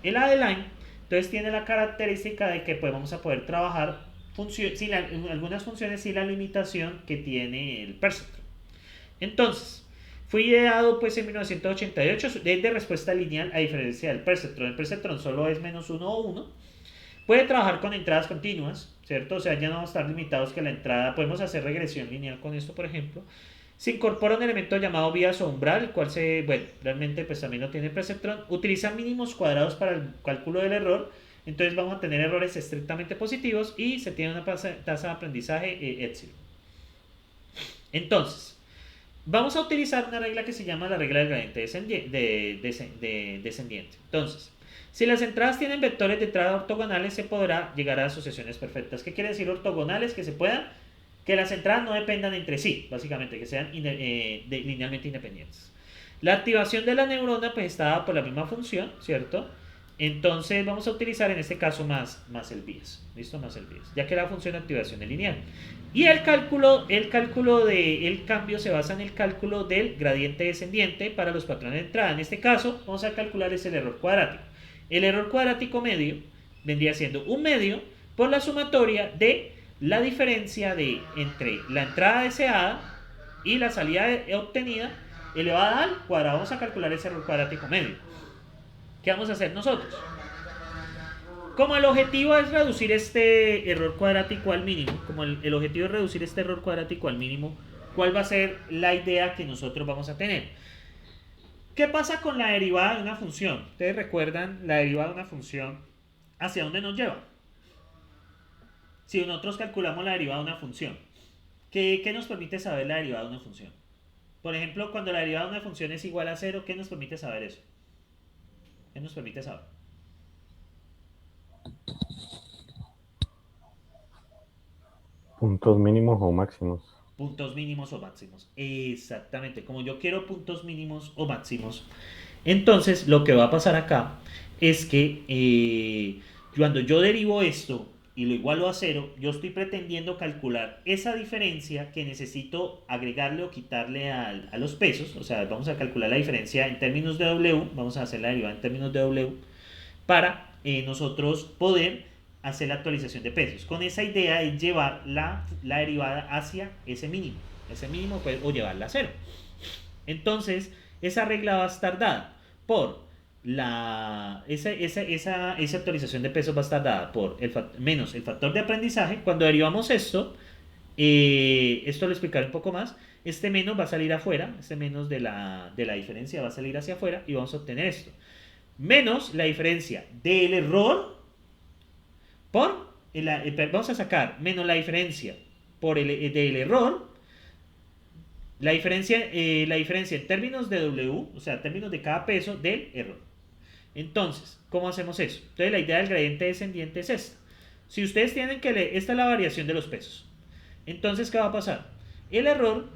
El A-line, entonces tiene la característica de que pues, vamos a poder trabajar algunas funciones sin la limitación que tiene el perceptron. Entonces, fue ideado pues en 1988, es de respuesta lineal a diferencia del perceptron. El perceptron solo es menos uno o uno. Puede trabajar con entradas continuas, ¿cierto? O sea, ya no vamos a estar limitados que la entrada, podemos hacer regresión lineal con esto, por ejemplo. Se incorpora un elemento llamado vías o umbral, el cual bueno, realmente pues también lo tiene el perceptron. Utiliza mínimos cuadrados para el cálculo del error, entonces vamos a tener errores estrictamente positivos y se tiene una tasa de aprendizaje epsilon. Entonces, vamos a utilizar una regla que se llama la regla del gradiente descendiente. Entonces, si las entradas tienen vectores de entrada ortogonales, se podrá llegar a asociaciones perfectas. ¿Qué quiere decir ortogonales? Que se puedan, que las entradas no dependan entre sí, básicamente, que sean linealmente independientes. La activación de la neurona pues está dada por la misma función, ¿cierto? Entonces vamos a utilizar en este caso más el bias, ¿listo? Más el bias, ya que la función de activación es lineal. Y el cálculo del cambio se basa en el cálculo del gradiente descendiente para los patrones de entrada. En este caso, vamos a calcular el error cuadrático. El error cuadrático medio vendría siendo un medio por la sumatoria de la diferencia entre la entrada deseada y la salida obtenida elevada al cuadrado. Vamos a calcular ese error cuadrático medio. ¿Qué vamos a hacer nosotros? Como el objetivo es reducir este error cuadrático al mínimo, como el objetivo es reducir este error cuadrático al mínimo, ¿cuál va a ser la idea que nosotros vamos a tener? ¿Qué pasa con la derivada de una función? Ustedes recuerdan la derivada de una función, ¿hacia dónde nos lleva? Si nosotros calculamos la derivada de una función, ¿qué nos permite saber la derivada de una función? Por ejemplo, cuando la derivada de una función es igual a 0, ¿qué nos permite saber eso? ¿Qué nos permite saber? Puntos mínimos o máximos. Puntos mínimos o máximos. Exactamente. Como yo quiero puntos mínimos o máximos, entonces lo que va a pasar acá es que cuando yo derivo esto y lo igualo a cero, yo estoy pretendiendo calcular esa diferencia que necesito agregarle o quitarle a los pesos. O sea, vamos a calcular la diferencia en términos de W, vamos a hacer la derivada en términos de W, para nosotros poder hacer la actualización de pesos. Con esa idea es llevar la derivada hacia ese mínimo pues, o llevarla a cero. Entonces, esa regla va a estar dada por esa actualización de pesos va a estar dada por menos el factor de aprendizaje. Cuando derivamos esto lo explicaré un poco más. Este menos va a salir afuera, este menos de la diferencia va a salir hacia afuera y vamos a obtener esto. Menos la diferencia del error vamos a sacar menos la diferencia del error, la diferencia en términos de W, o sea, en términos de cada peso del error. Entonces, ¿cómo hacemos eso? Entonces, la idea del gradiente descendiente es esta. Si ustedes tienen que leer, esta es la variación de los pesos. Entonces, ¿qué va a pasar? El error,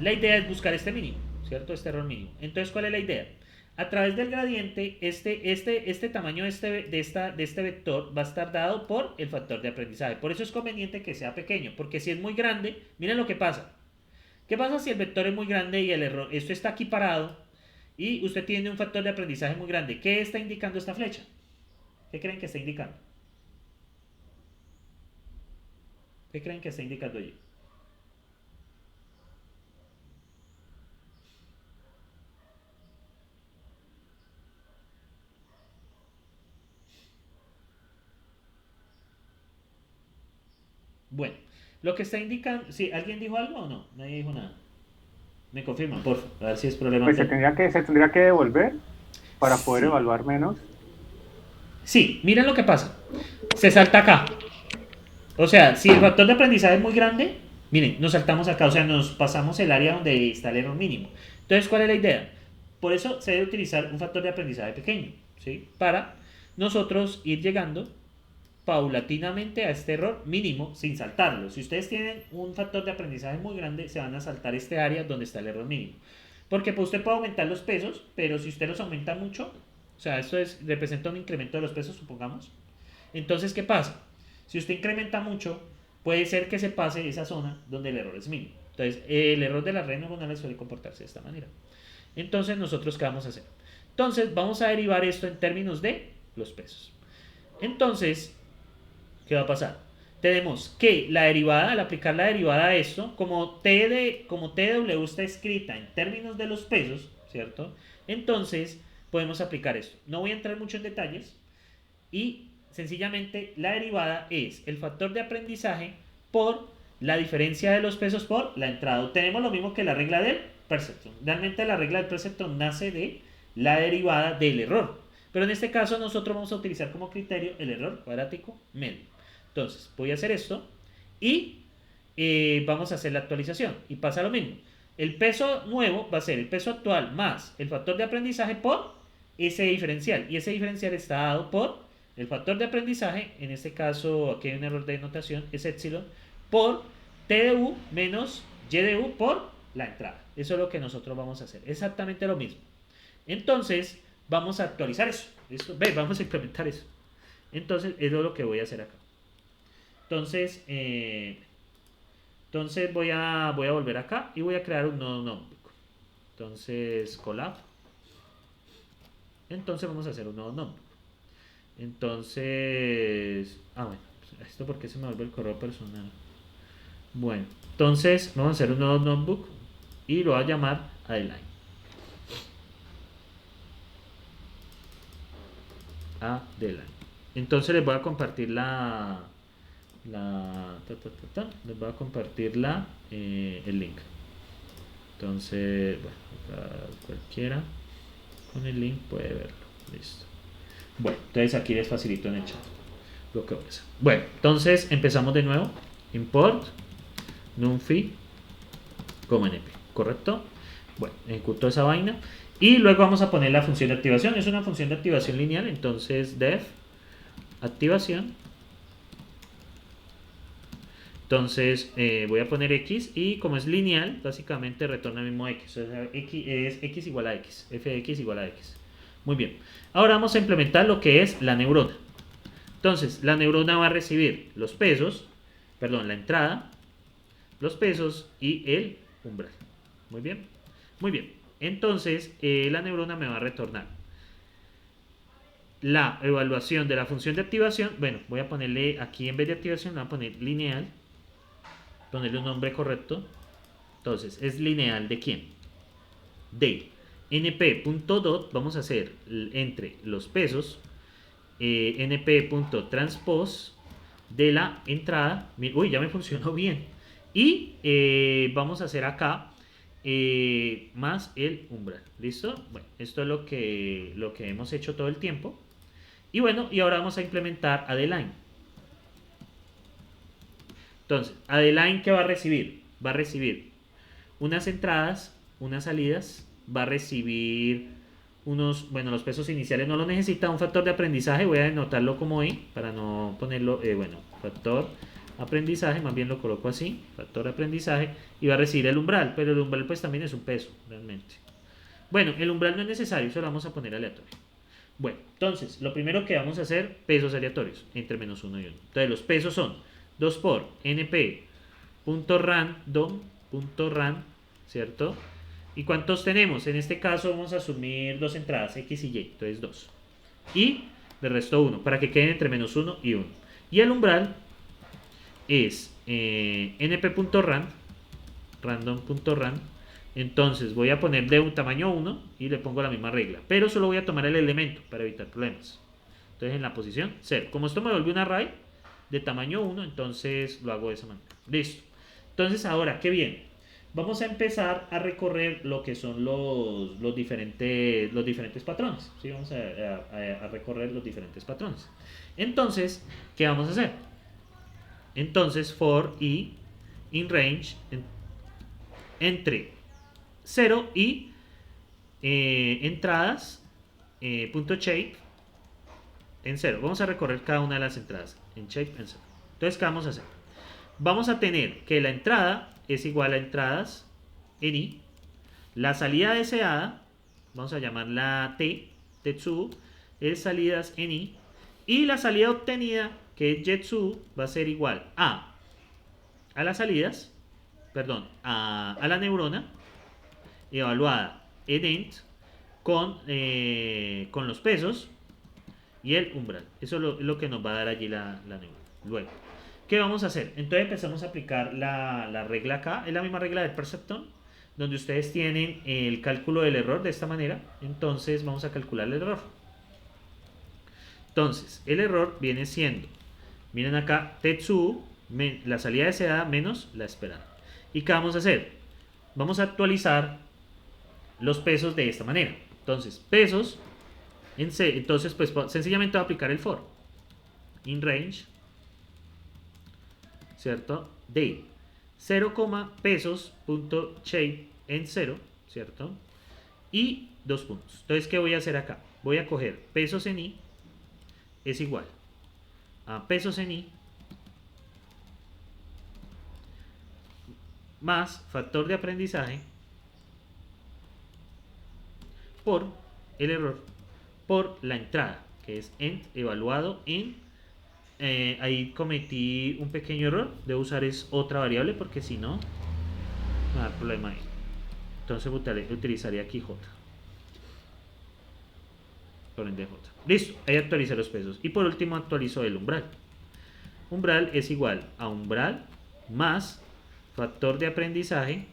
la idea es buscar este mínimo, ¿cierto? Este error mínimo. Entonces, ¿cuál es la idea? A través del gradiente, este tamaño de este vector va a estar dado por el factor de aprendizaje. Por eso es conveniente que sea pequeño, porque si es muy grande, miren lo que pasa. ¿Qué pasa si el vector es muy grande y el error, esto está aquí parado y usted tiene un factor de aprendizaje muy grande? ¿Qué está indicando esta flecha? ¿Qué creen que está indicando? ¿Qué creen que está indicando allí? Bueno, lo que está indicando, ¿sí, ¿alguien dijo algo o no? Nadie dijo nada. Me confirman, por favor, a ver si es problema. Pues se tendría que devolver para poder Sí. evaluar menos. Sí, miren lo que pasa. Se salta acá. O sea, si el factor de aprendizaje es muy grande, miren, nos saltamos acá, o sea, nos pasamos el área donde está el error mínimo. Entonces, ¿cuál es la idea? Por eso se debe utilizar un factor de aprendizaje pequeño, ¿sí? Para nosotros ir llegando paulatinamente a este error mínimo sin saltarlo. Si ustedes tienen un factor de aprendizaje muy grande, se van a saltar este área donde está el error mínimo. Porque pues, usted puede aumentar los pesos, pero si usted los aumenta mucho, o sea, esto representa un incremento de los pesos, supongamos. Entonces, ¿qué pasa? Si usted incrementa mucho, puede ser que se pase esa zona donde el error es mínimo. Entonces, el error de las redes neuronales suele comportarse de esta manera. Entonces, nosotros, ¿qué vamos a hacer? Entonces, vamos a derivar esto en términos de los pesos. Entonces, ¿qué va a pasar? Tenemos que la derivada, al aplicar la derivada a esto, como TW está escrita en términos de los pesos, ¿cierto? Entonces, podemos aplicar esto. No voy a entrar mucho en detalles y sencillamente la derivada es el factor de aprendizaje por la diferencia de los pesos por la entrada. Tenemos lo mismo que la regla del perceptron. Realmente la regla del perceptron nace de la derivada del error. Pero en este caso nosotros vamos a utilizar como criterio el error cuadrático medio. Entonces voy a hacer esto y vamos a hacer la actualización. Y pasa lo mismo. El peso nuevo va a ser el peso actual más el factor de aprendizaje por ese diferencial. Y ese diferencial está dado por el factor de aprendizaje, en este caso aquí hay un error de notación, es epsilon, por TDU menos YDU por la entrada. Eso es lo que nosotros vamos a hacer. Exactamente lo mismo. Entonces, vamos a actualizar eso. ¿Listo? Ve, vamos a implementar eso. Entonces, eso es lo que voy a hacer acá. Entonces voy a volver acá y voy a crear un nodo notebook. Entonces, collab. Entonces, vamos a hacer un nodo notebook. Entonces, bueno, esto porque se me vuelve el correo personal. Bueno, entonces vamos a hacer un nuevo notebook y lo voy a llamar Adeline. Entonces les voy a compartir les voy a compartir el link. Entonces, bueno, cualquiera con el link puede verlo. Listo. Bueno, entonces aquí les facilito en el chat lo que voy a hacer. Bueno, entonces empezamos de nuevo. Import numfi como np, ¿correcto? Bueno, ejecuto esa vaina y luego vamos a poner la función de activación. Es una función de activación lineal, entonces def activación. Entonces voy a poner x y como es lineal, básicamente retorna el mismo x. O sea, x igual a x, f de x igual a x. Muy bien. Ahora vamos a implementar lo que es la neurona. Entonces, la neurona va a recibir los pesos, perdón, la entrada, los pesos y el umbral. Muy bien. Muy bien. Entonces, la neurona me va a retornar la evaluación de la función de activación. Bueno, voy a ponerle aquí en vez de activación, le voy a poner lineal. Ponerle un nombre correcto. Entonces, ¿es lineal de quién? De np.dot. Vamos a hacer entre los pesos np.transpose de la entrada. Uy, ya me funcionó bien. Y vamos a hacer acá más el umbral. ¿Listo? Bueno, esto es lo que hemos hecho todo el tiempo. Y bueno, y ahora vamos a implementar Adeline. Entonces, Adeline, ¿qué va a recibir? Va a recibir unas entradas, unas salidas, va a recibir unos, bueno, los pesos iniciales no lo necesita, un factor de aprendizaje, voy a denotarlo como I, para no ponerlo, bueno, factor aprendizaje, más bien lo coloco así, factor aprendizaje, y va a recibir el umbral, pero el umbral pues también es un peso, realmente. Bueno, el umbral no es necesario, eso lo vamos a poner aleatorio. Bueno, entonces, lo primero que vamos a hacer, pesos aleatorios, entre menos 1 y 1. Entonces, los pesos son 2 por np.random.ran, ¿cierto? ¿Y cuántos tenemos? En este caso vamos a asumir dos entradas, x y y, entonces 2. Y de resto 1, para que queden entre menos 1 y 1. Y el umbral es np.rand, random.rand. Entonces voy a poner de un tamaño 1 y le pongo la misma regla. Pero solo voy a tomar el elemento para evitar problemas. Entonces en la posición 0. Como esto me vuelve un array de tamaño 1, entonces lo hago de esa manera. Listo. Entonces ahora, qué bien. Vamos a empezar a recorrer lo que son los diferentes patrones. ¿Sí? Vamos a recorrer los diferentes patrones. Entonces, ¿qué vamos a hacer? Entonces, for i in range entre 0 y entradas punto shape en 0. Vamos a recorrer cada una de las entradas en shape en 0. Entonces, ¿qué vamos a hacer? Vamos a tener que la entrada es igual a entradas en i. La salida deseada, vamos a llamarla t, tetsu, es salidas en i. Y la salida obtenida, que es jetsu, va a ser igual a las salidas, perdón, a la neurona evaluada en ent con los pesos y el umbral. Eso es lo que nos va a dar allí la neura. Luego, ¿qué vamos a hacer? Entonces empezamos a aplicar la regla acá. Es la misma regla del perceptron, donde ustedes tienen el cálculo del error de esta manera. Entonces vamos a calcular el error. Entonces, el error viene siendo, miren acá, Tetsu, la salida deseada menos la esperada. ¿Y qué vamos a hacer? Vamos a actualizar los pesos de esta manera. Entonces, pesos, entonces pues sencillamente voy a aplicar el for. In range, ¿cierto? De 0, pesos.shape en 0, ¿cierto? Y 2 puntos. Entonces, ¿qué voy a hacer acá? Voy a coger pesos en i es igual a pesos en i más factor de aprendizaje por el error por la entrada, que es ent evaluado en ahí cometí un pequeño error, debo usar es otra variable porque si no me va a dar problema ahí. Entonces utilizaría aquí j por ende j. Listo, ahí actualicé los pesos. Y por último actualizo el umbral. Umbral es igual a umbral más factor de aprendizaje.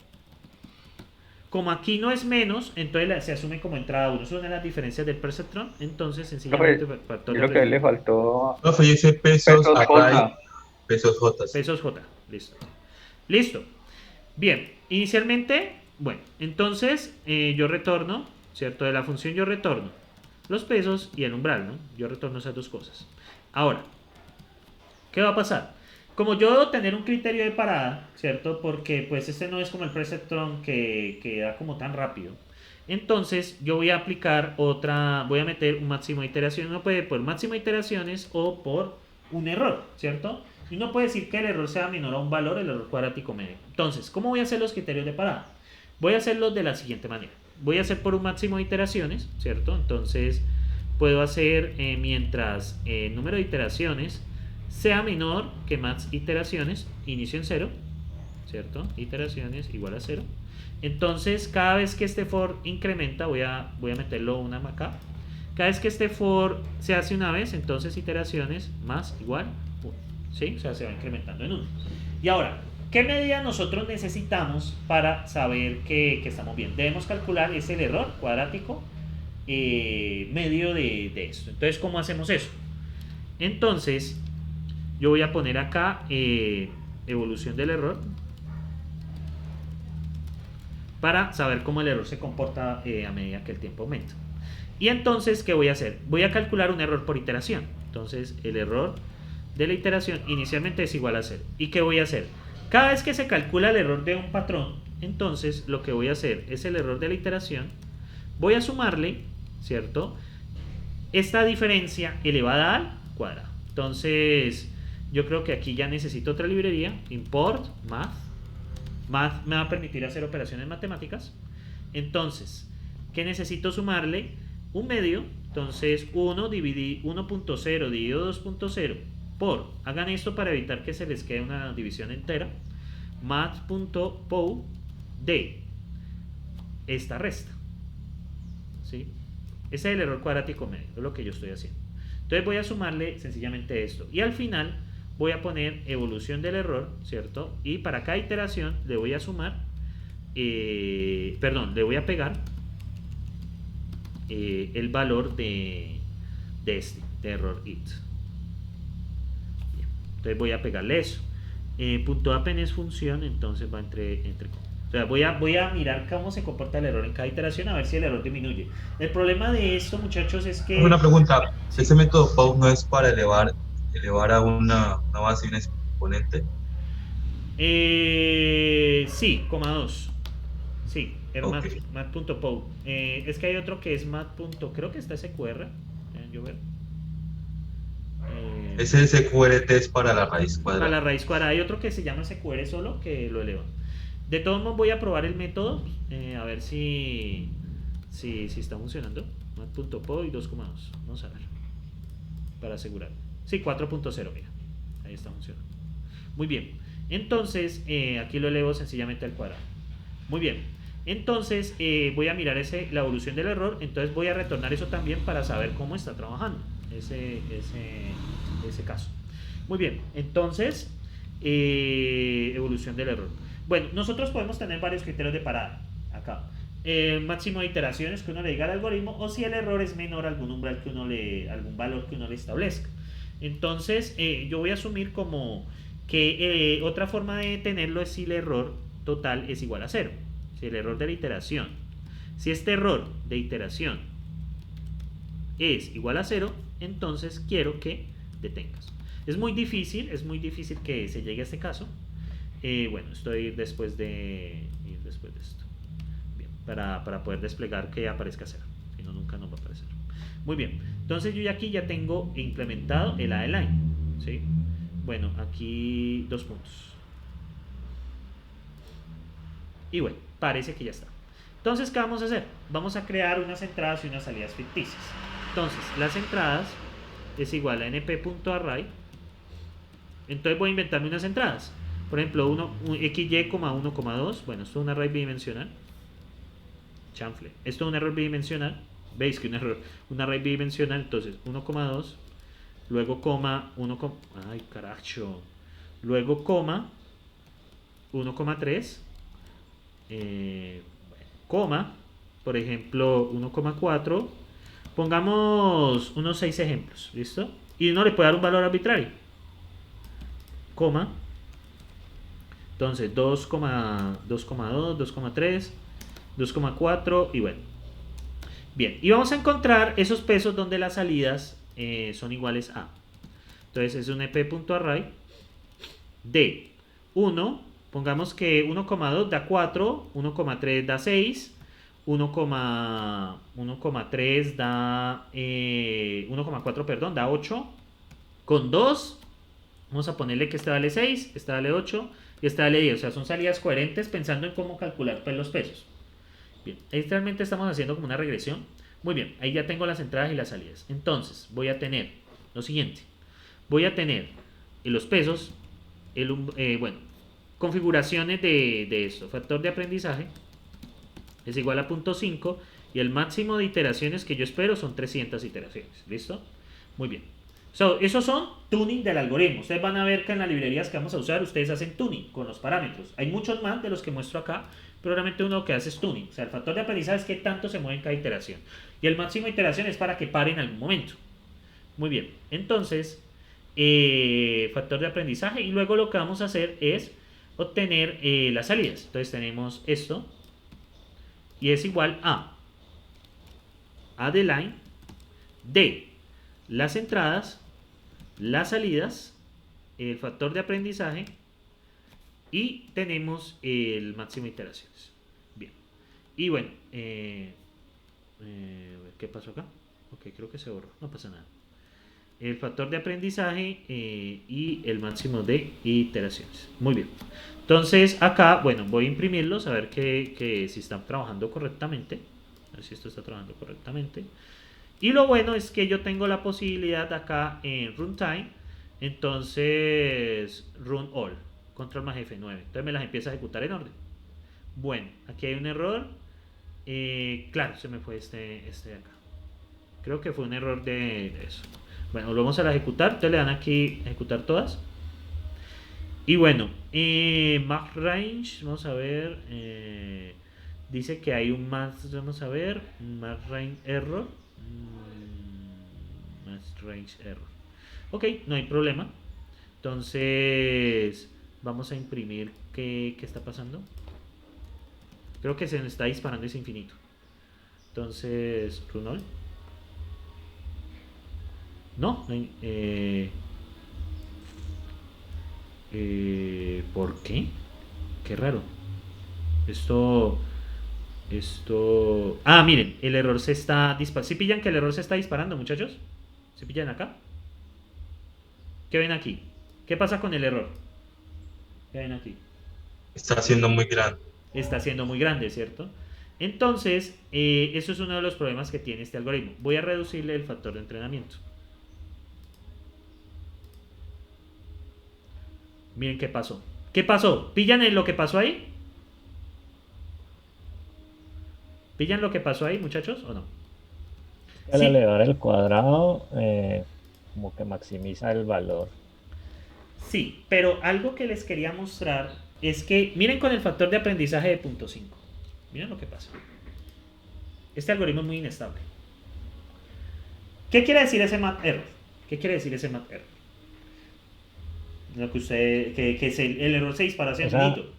Como aquí no es menos, entonces se asume como entrada 1. Eso es una de las diferencias del perceptron. Entonces, sencillamente, factor de creo que a él le faltó Profe, yo hice pesos pesos array, J. pesos J. pesos J. Listo. Listo. Bien, inicialmente, bueno, entonces yo retorno, ¿cierto? De la función yo retorno los pesos y el umbral, ¿no? Yo retorno esas dos cosas. Ahora, ¿qué va a pasar? Como yo debo tener un criterio de parada, ¿cierto? Porque pues este no es como el perceptron que da como tan rápido. Entonces yo voy a aplicar voy a meter un máximo de iteraciones. Uno puede por máximo de iteraciones o por un error, ¿cierto? Y uno puede decir que el error sea menor a un valor, el error cuadrático medio. Entonces, ¿cómo voy a hacer los criterios de parada? Voy a hacerlos de la siguiente manera. Voy a hacer por un máximo de iteraciones, ¿cierto? Entonces puedo hacer mientras el número de iteraciones sea menor que max iteraciones, inicio en 0, ¿cierto? Iteraciones igual a 0. Entonces, cada vez que este for incrementa, voy a meterlo una acá. Cada vez que este for se hace una vez, entonces iteraciones más igual 1, ¿sí? O sea, se va incrementando en 1. Y ahora, ¿qué medida nosotros necesitamos para saber que estamos bien? Debemos calcular el error cuadrático medio de esto. Entonces, ¿cómo hacemos eso? Entonces, yo voy a poner acá evolución del error para saber cómo el error se comporta a medida que el tiempo aumenta. Y entonces, ¿qué voy a hacer? Voy a calcular un error por iteración. Entonces, el error de la iteración inicialmente es igual a 0. ¿Y qué voy a hacer? Cada vez que se calcula el error de un patrón, entonces lo que voy a hacer es el error de la iteración. Voy a sumarle, ¿cierto? Esta diferencia elevada al cuadrado. Entonces, yo creo que aquí ya necesito otra librería. Import math. Math me va a permitir hacer operaciones matemáticas. Entonces, ¿qué necesito sumarle? Un medio. Entonces, 1 dividido 1.0 dividido 2.0 por, hagan esto para evitar que se les quede una división entera, math.pow de esta resta, ¿sí? Ese es el error cuadrático medio, es lo que yo estoy haciendo. Entonces voy a sumarle sencillamente esto y al final voy a poner evolución del error, ¿cierto? Y para cada iteración le voy a sumar, le voy a pegar el valor de error it. Entonces voy a pegarle eso. Punto apen es función, entonces va entre o sea, voy a mirar cómo se comporta el error en cada iteración a ver si el error disminuye. El problema de esto, muchachos, es que... Una pregunta, ¿ese método POW no es para elevar a una base y un exponente? Sí, coma 2. Sí, Okay. math.pow. Es que hay otro que es math. Creo que está SQR. Yo ver. Ese SQRT es para la raíz cuadrada. Para la raíz cuadrada. Hay otro que se llama SQR solo que lo eleva. De todos modos voy a probar el método a ver si está funcionando. Math.pow y 2,2. Vamos a ver. Para asegurar. Sí, 4.0, mira. Ahí está funcionando. Muy bien. Entonces, aquí lo elevo sencillamente al cuadrado. Muy bien. Entonces, voy a mirar la evolución del error. Entonces voy a retornar eso también para saber cómo está trabajando. ese caso. Muy bien, entonces, evolución del error. Bueno, nosotros podemos tener varios criterios de parada acá. Máximo de iteraciones que uno le diga al algoritmo, o si el error es menor a algún umbral algún valor que uno le establezca. Entonces, yo voy a asumir como que otra forma de tenerlo es si el error total es igual a 0. Si el error de la iteración, si este error de iteración es igual a 0, entonces quiero que detengas. Es muy difícil que se llegue a este caso. Bueno, estoy después de esto. Bien, para poder desplegar que aparezca 0. Si no, nunca nos va a aparecer. Muy bien, entonces yo aquí ya tengo implementado el align, ¿sí? Bueno, aquí 2 puntos. Y bueno, parece que ya está. Entonces, ¿qué vamos a hacer? Vamos a crear unas entradas y unas salidas ficticias. Entonces, las entradas es igual a np.array. Entonces voy a inventarme unas entradas. Por ejemplo, xy, 1,2. Bueno, esto es un array bidimensional. Chanfle. Esto es un error bidimensional. ¿Veis que un array bidimensional? Entonces, 1,2. Luego coma, ay, carajo. Luego coma, 1,3. Coma, por ejemplo, 1,4. Pongamos unos 6 ejemplos, ¿listo? Y uno le puede dar un valor arbitrario. Coma. Entonces, 2,2, 2,3, 2,4 y bueno. Bien, y vamos a encontrar esos pesos donde las salidas son iguales a. Entonces, es un ep.array de 1, pongamos que 1,2 da 4, 1,3 da 6, 1,3 da 1,4, perdón, da 8. Con 2, vamos a ponerle que este vale 6, este vale 8 y este vale 10. O sea, son salidas coherentes pensando en cómo calcular pues, los pesos. Bien, ahí realmente estamos haciendo como una regresión. Muy bien, ahí ya tengo las entradas y las salidas. Entonces, voy a tener lo siguiente. Voy a tener los pesos, bueno, configuraciones de esto. Factor de aprendizaje es igual a 0.5 y el máximo de iteraciones que yo espero son 300 iteraciones. ¿Listo? Muy bien. Esos son tuning del algoritmo. Ustedes van a ver que en las librerías que vamos a usar, ustedes hacen tuning con los parámetros. Hay muchos más de los que muestro acá, pero realmente uno lo que hace es tuning. O sea, el factor de aprendizaje es que tanto se mueve en cada iteración. Y el máximo de iteración es para que pare en algún momento. Muy bien. Entonces, factor de aprendizaje. Y luego lo que vamos a hacer es obtener las salidas. Entonces tenemos esto. Y es igual a de line de las entradas, las salidas, el factor de aprendizaje y tenemos el máximo de iteraciones. Bien. Y bueno, ¿qué pasó acá? Ok, creo que se borró, no pasa nada. El factor de aprendizaje y el máximo de iteraciones. Muy bien. Entonces acá, bueno, voy a imprimirlos a ver que si están trabajando correctamente. A ver si esto está trabajando correctamente. Y lo bueno es que yo tengo la posibilidad acá en runtime. Entonces, run all. Control más F9. Entonces me las empieza a ejecutar en orden. Bueno, aquí hay un error. Claro, se me fue este de acá. Creo que fue un error de eso. Bueno, lo vamos a ejecutar. Entonces le dan aquí ejecutar todas. Y bueno, max range, vamos a ver. Dice que hay un max, vamos a ver. Max range error. Max range error. Ok, no hay problema. Entonces, vamos a imprimir. ¿Qué está pasando? Creo que se nos está disparando ese infinito. Entonces, run all. No, ¿por qué? Qué raro. Esto. Ah, miren, el error se está disparando. ¿Sí pillan que el error se está disparando, muchachos? ¿Sí pillan acá? ¿Qué ven aquí? ¿Qué pasa con el error? ¿Qué ven aquí? Está siendo muy grande. Está siendo muy grande, ¿cierto? Entonces, eso es uno de los problemas que tiene este algoritmo. Voy a reducirle el factor de entrenamiento. Miren qué pasó. ¿Qué pasó? ¿Pillan lo que pasó ahí? ¿Pillan lo que pasó ahí, muchachos, o no? Al Sí. elevar el cuadrado, como que maximiza el valor. Sí, pero algo que les quería mostrar es que miren con el factor de aprendizaje de punto 5. Miren lo que pasa. Este algoritmo es muy inestable. ¿Qué quiere decir ese math error? ¿Qué quiere decir ese math error? Lo que usted, que el error se dispara hacia O sea, infinito.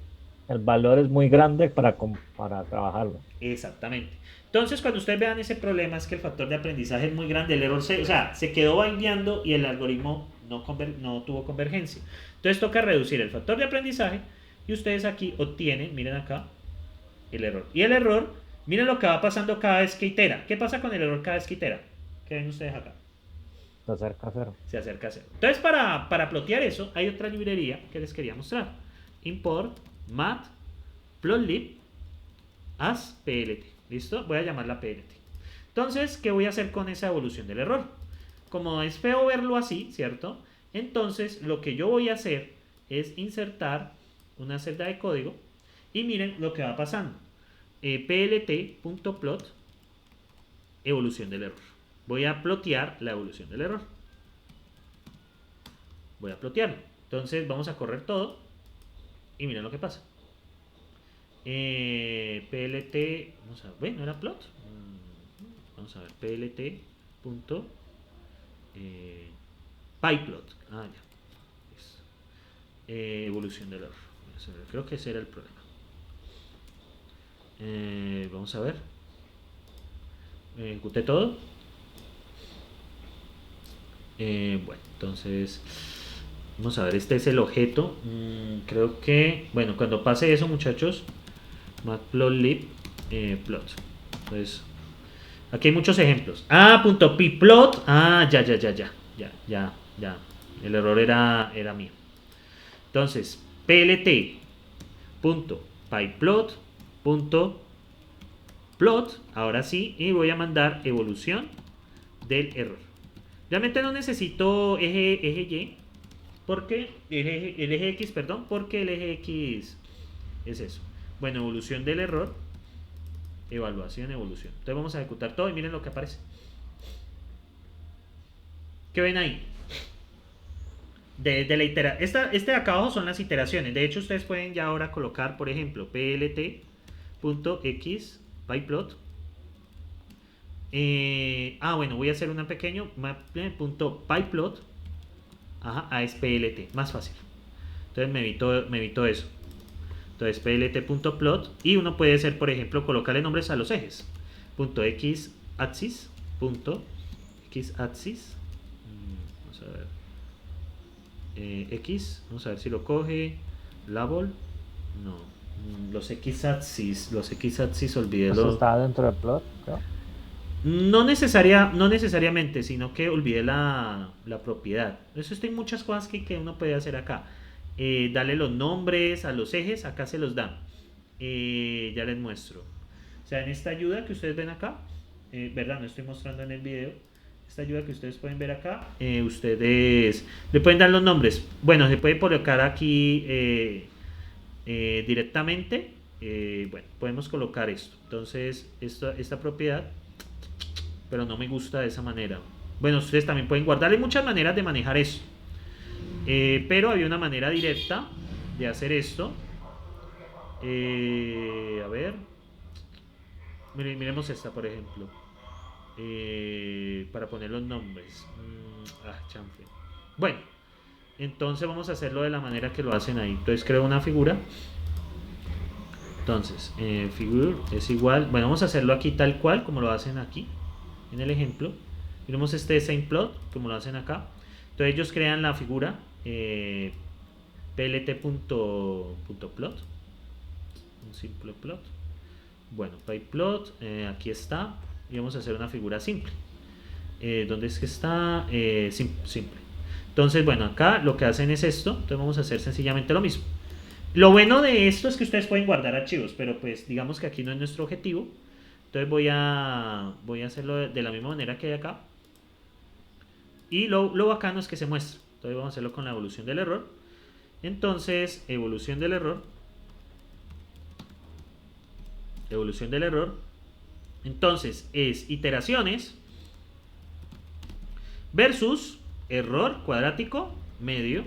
el valor es muy grande para trabajarlo. Exactamente. Entonces, cuando ustedes vean ese problema, es que el factor de aprendizaje es muy grande, el error o sea, se quedó bindeando y el algoritmo no tuvo convergencia. Entonces, toca reducir el factor de aprendizaje y ustedes aquí obtienen, miren acá, el error. Y el error, miren lo que va pasando cada vez que itera. ¿Qué pasa con el error cada vez que itera? ¿Qué ven ustedes acá? Se acerca a cero. Se acerca a cero. Entonces, para plotear eso, hay otra librería que les quería mostrar. Import matplotlib as plt. ¿Listo? Voy a llamarla plt. Entonces, ¿qué voy a hacer con esa evolución del error? Como es feo verlo así, ¿cierto? Entonces, lo que yo voy a hacer es insertar una celda de código y miren lo que va pasando. Plt.plot evolución del error. Voy a plotear la evolución del error. Voy a plotearlo. Entonces, vamos a correr todo y miren lo que pasa. PLT, vamos a ver, bueno, era plot. Vamos a ver, PLT. PyPlot. Ah, ya. Evolución del error. Creo que ese era el problema. Vamos a ver. Ejecuté todo. Bueno, entonces vamos a ver, este es el objeto. Creo que, bueno, cuando pase eso, muchachos, matplotlib plot. Entonces, aquí hay muchos ejemplos. .pyplot. Ya. El error era mío. Entonces, plt.pyplot.plot. Ahora sí, y voy a mandar evolución del error. Realmente no necesito eje Y, porque el eje X, perdón, porque el eje X es eso. Bueno, evolución del error, evaluación, evolución. Entonces vamos a ejecutar todo y miren lo que aparece. ¿Qué ven ahí? De la este de acá abajo son las iteraciones. De hecho, ustedes pueden ya ahora colocar, por ejemplo, plt.x pyplot. Bueno, voy a hacer un pequeño .pyplot a splt, más fácil. Entonces me evito eso. Entonces plt.plot y uno puede hacer, por ejemplo, colocarle nombres a los ejes. .xaxis. .xaxis. Vamos a ver. X, vamos a ver si lo coge. Label. No. Los xaxis, olvídelo. ¿Eso está dentro del plot? ¿No? No necesariamente, sino que olvide la propiedad. Eso está en muchas cosas que uno puede hacer acá. Darle los nombres a los ejes, acá se los dan. Ya les muestro. O sea, en esta ayuda que ustedes ven acá, verdad, no estoy mostrando en el video. Esta ayuda que ustedes pueden ver acá, ustedes le pueden dar los nombres. Bueno, se puede colocar aquí directamente. Bueno, podemos colocar esto. Entonces, esta propiedad, pero no me gusta de esa manera. Bueno, ustedes también pueden guardar. Hay muchas maneras de manejar eso. Pero había una manera directa de hacer esto. A ver. Miremos esta, por ejemplo. Para poner los nombres. Chanfle. Bueno, entonces vamos a hacerlo de la manera que lo hacen ahí. Entonces creo una figura. Entonces, figure es igual. Bueno, vamos a hacerlo aquí tal cual, como lo hacen aquí en el ejemplo. Miremos este same plot, como lo hacen acá. Entonces ellos crean la figura plt.plot, un simple plot. Bueno, pyplot, aquí está. Y vamos a hacer una figura simple. ¿Dónde es que está? Simple. Entonces, bueno, acá lo que hacen es esto. Entonces vamos a hacer sencillamente lo mismo. Lo bueno de esto es que ustedes pueden guardar archivos, pero pues digamos que aquí no es nuestro objetivo. Entonces voy a hacerlo de la misma manera que hay acá. Y lo bacano es que se muestra. Entonces vamos a hacerlo con la evolución del error. Entonces, evolución del error. Entonces es iteraciones versus error cuadrático medio,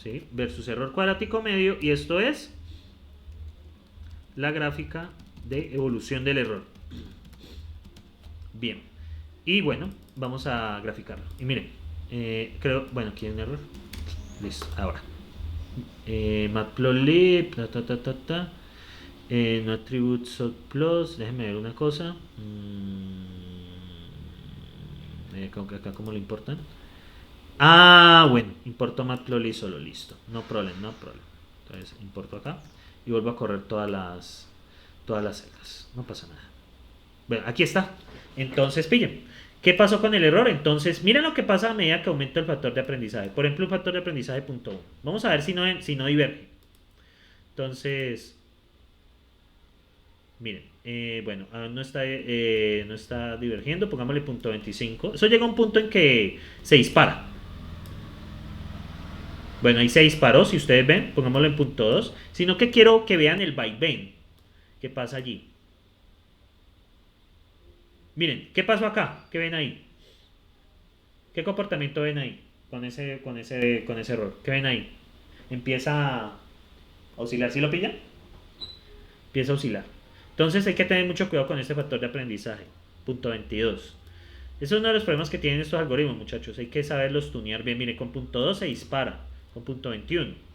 ¿sí? Versus error cuadrático medio, y esto es la gráfica de evolución del error. Bien, y bueno, vamos a graficarlo. Y miren, creo, bueno, aquí hay un error. Listo, ahora. Matplotlib, no attribute sort plus, déjenme ver una cosa. Acá cómo lo importan. Ah, bueno, importo Matplotlib solo, listo. No problem. Entonces importo acá y vuelvo a correr todas las celdas. No pasa nada. Bueno, aquí está. Entonces, pillen. ¿Qué pasó con el error? Entonces, miren lo que pasa a medida que aumenta el factor de aprendizaje. Por ejemplo, un factor de aprendizaje .1. Vamos a ver si no diverge. Entonces, miren, bueno, no está divergiendo. Pongámosle .25. Eso llega a un punto en que se dispara. Bueno, ahí se disparó, si ustedes ven. Pongámoslo en .2. Sino que quiero que vean el vaivén. ¿Qué pasa allí? Miren, ¿qué pasó acá? ¿Qué ven ahí? ¿Qué comportamiento ven ahí? Con ese error. ¿Qué ven ahí? Empieza a oscilar. ¿Sí lo pillan? Empieza a oscilar. Entonces hay que tener mucho cuidado con este factor de aprendizaje. Punto 22. Ese es uno de los problemas que tienen estos algoritmos, muchachos. Hay que saberlos tunear bien. Miren, con punto 2 se dispara. Con punto 21.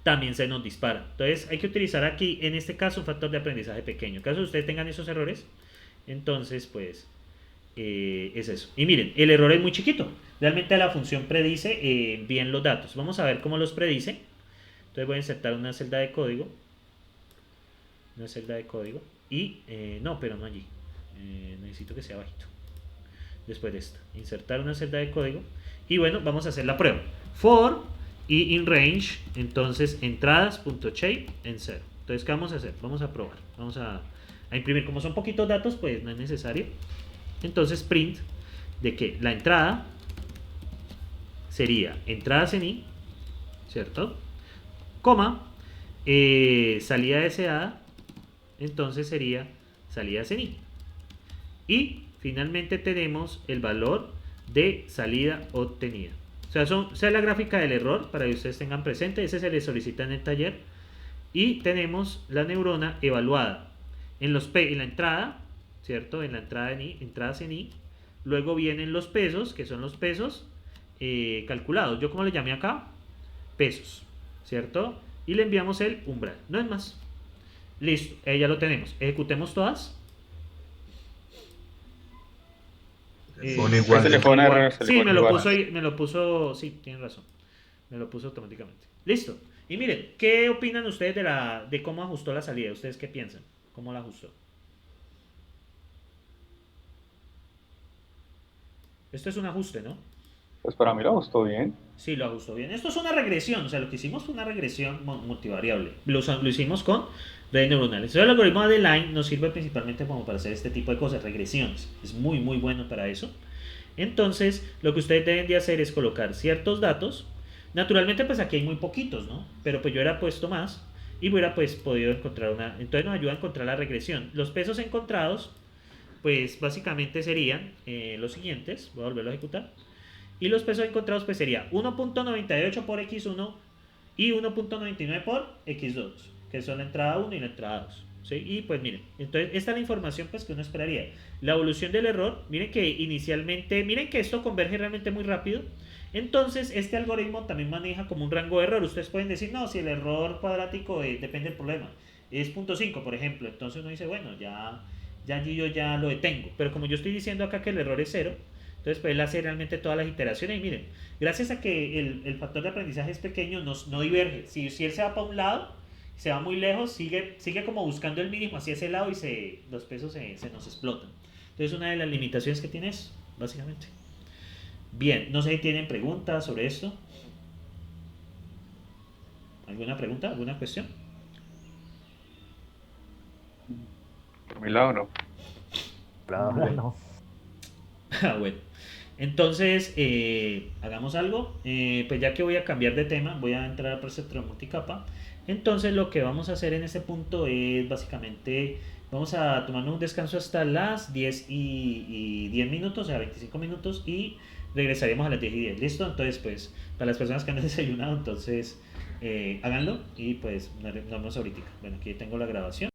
También se nos dispara. Entonces hay que utilizar aquí, en este caso, un factor de aprendizaje pequeño. En caso de ustedes tengan esos errores, entonces pues es eso. Y miren, el error es muy chiquito. Realmente la función predice bien los datos. Vamos a ver cómo los predice. Entonces voy a insertar una celda de código. Y, no, pero no allí. Necesito que sea bajito. Después de esta. Insertar una celda de código. Y bueno, vamos a hacer la prueba. For y in range, entonces entradas.shape en 0. Entonces, ¿qué vamos a hacer? Vamos a probar. Vamos a imprimir. Como son poquitos datos, pues no es necesario. Entonces, print de que la entrada sería entradas en i, ¿cierto? Coma, salida deseada, entonces sería salidas en i. Y finalmente tenemos el valor de salida obtenida. O sea, esa es la gráfica del error para que ustedes tengan presente. Ese se les solicita en el taller. Y tenemos la neurona evaluada en la entrada, ¿cierto? En la entrada en i, entradas en i. Luego vienen los pesos, que son los pesos calculados. ¿Yo cómo le llamé acá? Pesos, ¿cierto? Y le enviamos el umbral. No es más. Listo, ya lo tenemos. Ejecutemos todas. Son igual. Se le pone error, se le Sí, pone igual. me lo puso, sí, tienen razón. Me lo puso automáticamente. Listo. Y miren, ¿qué opinan ustedes de cómo ajustó la salida? ¿Ustedes qué piensan? ¿Cómo la ajustó? Esto es un ajuste, ¿no? Pues para mí lo gustó bien. Sí, lo ajustó bien. Esto es una regresión, o sea, lo que hicimos fue una regresión multivariable. Lo hicimos con redes neuronales. Entonces, el algoritmo de Line nos sirve principalmente como para hacer este tipo de cosas, regresiones. Es muy, muy bueno para eso. Entonces, lo que ustedes deben de hacer es colocar ciertos datos. Naturalmente, pues aquí hay muy poquitos, ¿no? Pero pues yo hubiera puesto más y hubiera pues podido encontrar una... Entonces nos ayuda a encontrar la regresión. Los pesos encontrados, pues básicamente serían los siguientes. Voy a volverlo a ejecutar. Y los pesos encontrados pues sería 1.98 por x1 y 1.99 por x2, que son la entrada 1 y la entrada 2. ¿Sí? Y pues miren, entonces esta es la información pues que uno esperaría. La evolución del error, miren que inicialmente, miren que esto converge realmente muy rápido. Entonces este algoritmo también maneja como un rango de error. Ustedes pueden decir, no, si el error cuadrático depende del problema, es 0.5 por ejemplo, entonces uno dice, bueno, ya allí yo ya lo detengo. Pero como yo estoy diciendo acá que el error es 0, entonces pues él hace realmente todas las iteraciones. Y miren, gracias a que el factor de aprendizaje es pequeño, no diverge. Si él se va para un lado, se va muy lejos, sigue como buscando el mínimo hacia ese lado y los pesos se nos explotan. Entonces una de las limitaciones que tiene es, básicamente. Bien, no sé si tienen preguntas sobre esto. ¿Alguna pregunta? ¿Alguna cuestión? Por mi lado no. No. Bueno, entonces hagamos algo. Pues ya que voy a cambiar de tema, voy a entrar al perceptrón multicapa. Entonces lo que vamos a hacer en este punto es básicamente Vamos a tomarnos un descanso hasta las 10 minutos, o sea, 25 minutos, y regresaremos a las 10:10. ¿Listo? Entonces, pues, para las personas que han desayunado, entonces, háganlo y pues nos vemos ahorita. Bueno, aquí tengo la grabación.